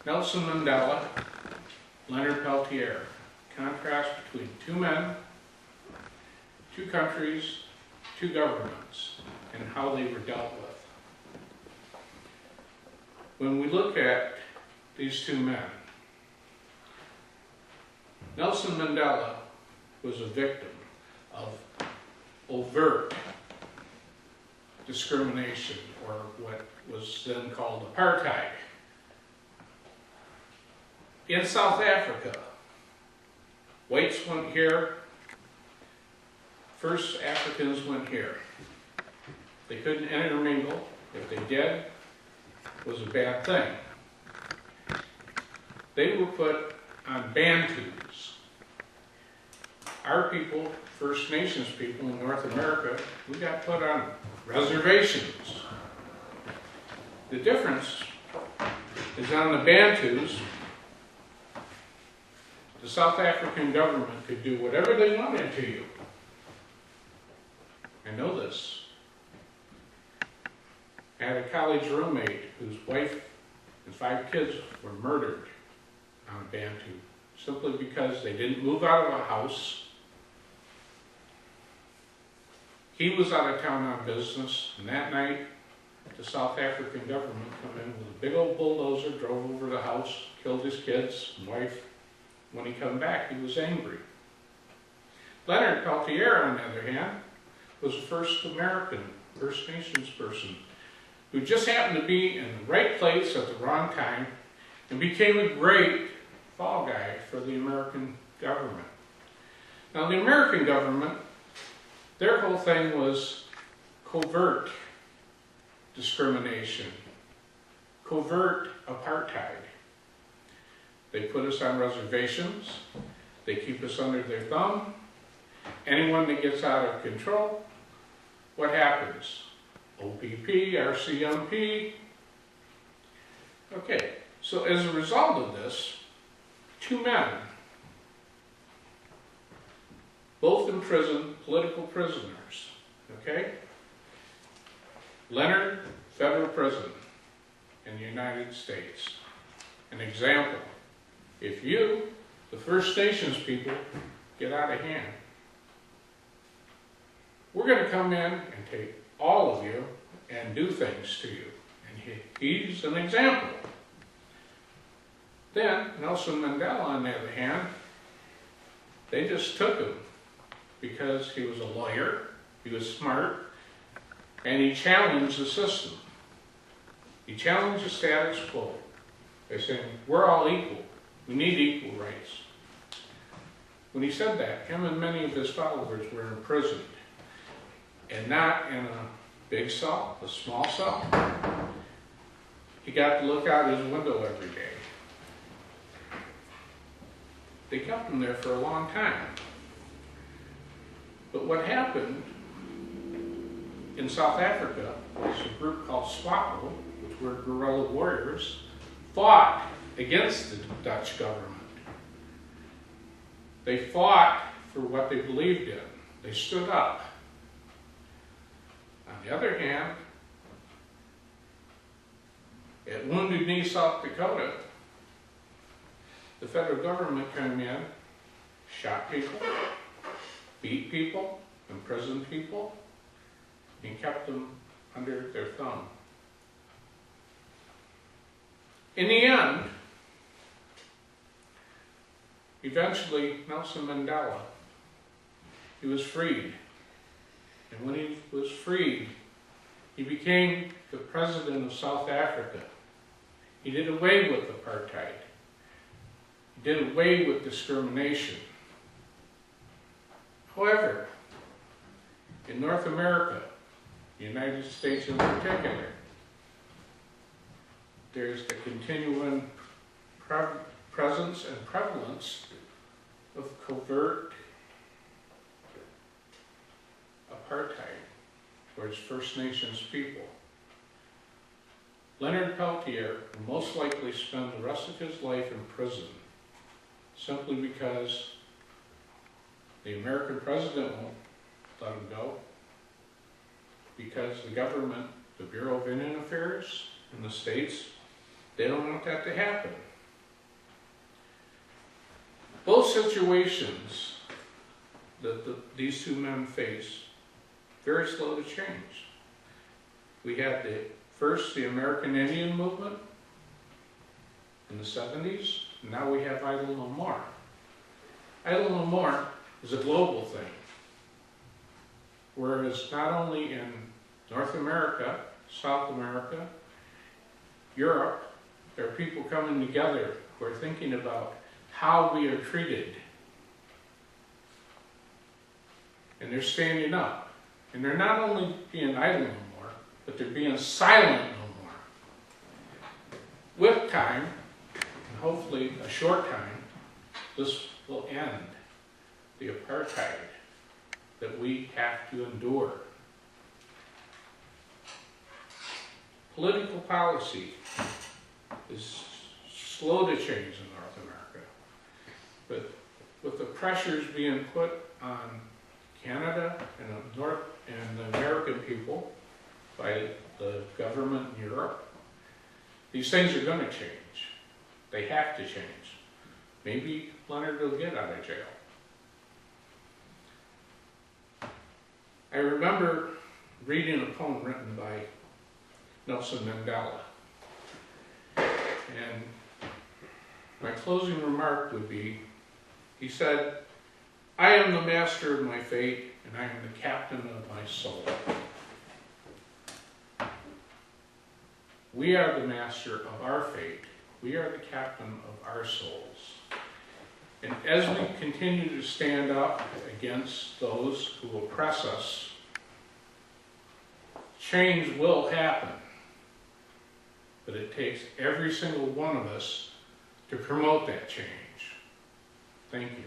Nelson Mandela, Leonard Peltier. Contrast between two men, two countries, two governments, and how they were dealt with. When we look at these two men, Nelson Mandela was a victim of overt discrimination, or what was then called apartheid. In South Africa, whites went here, first Africans went here. They couldn't intermingle. If they did, it was a bad thing. They were put on Bantus. Our people, First Nations people in North America, we got put on reservations. The difference is on the Bantus, the South African government could do whatever they wanted to you. I know this. I had a college roommate whose wife and 5 kids were murdered on Bantu, simply because they didn't move out of a house. He was out of town on business, and that night, the South African government came in with a big old bulldozer, drove over the house, killed his kids and wife. When he came back, he was angry. Leonard Peltier, on the other hand, was the first American, First Nations person, who just happened to be in the right place at the wrong time and became a great fall guy for the American government. Now, the American government, their whole thing was covert discrimination, covert apartheid. They put us on reservations, they keep us under their thumb. Anyone that gets out of control, what happens? OPP, RCMP. Okay, so as a result of this, 2 men, both in prison, political prisoners, okay? Leonard, federal prison in the United States. An example, if you, the First Nations people, get out of hand, we're going to come in and take all of you and do things to you. And he's an example. Then, Nelson Mandela, on the other hand, they just took him because he was a lawyer, he was smart, and he challenged the system. He challenged the status quo by saying, we're all equal. We need equal rights. When he said that, him and many of his followers were imprisoned. And not in a big cell, a small cell. He got to look out his window every day. They kept him there for a long time. But what happened in South Africa was a group called SWAPO, which were guerrilla warriors, fought against the Dutch government. They fought for what they believed in. They stood up. On the other hand, at Wounded Knee, South Dakota, the federal government came in, shot people, beat people, imprisoned people, and kept them under their thumb. In the end, eventually Nelson Mandela, he was freed. And when he was freed, he became the president of South Africa. He did away with apartheid. He did away with discrimination. However, in North America, the United States in particular, there's the continuing presence and prevalence of covert apartheid towards First Nations people. Leonard Peltier will most likely spend the rest of his life in prison simply because the American president won't let him go, because the government, the Bureau of Indian Affairs in the States, they don't want that to happen. Both situations that these two men face, very slow to change. We had the American Indian movement in the 70s, and now we have idle no more. Idle no more is a global thing, whereas not only in North America, South America, Europe, there are people coming together who are thinking about how we are treated. And they're standing up. And they're not only being idle no more, but they're being silent no more. With time, and hopefully a short time, this will end the apartheid that we have to endure. Political policy is slow to change in North America, but with the pressures being put on Canada and the American people by the government in Europe, these things are going to change. They have to change. Maybe Leonard will get out of jail. I remember reading a poem written by Nelson Mandela. And my closing remark would be, he said, "I am the master of my fate, and I am the captain of my soul." We are the master of our fate. We are the captain of our souls. And as we continue to stand up against those who oppress us, change will happen. But it takes every single one of us to promote that change. Thank you.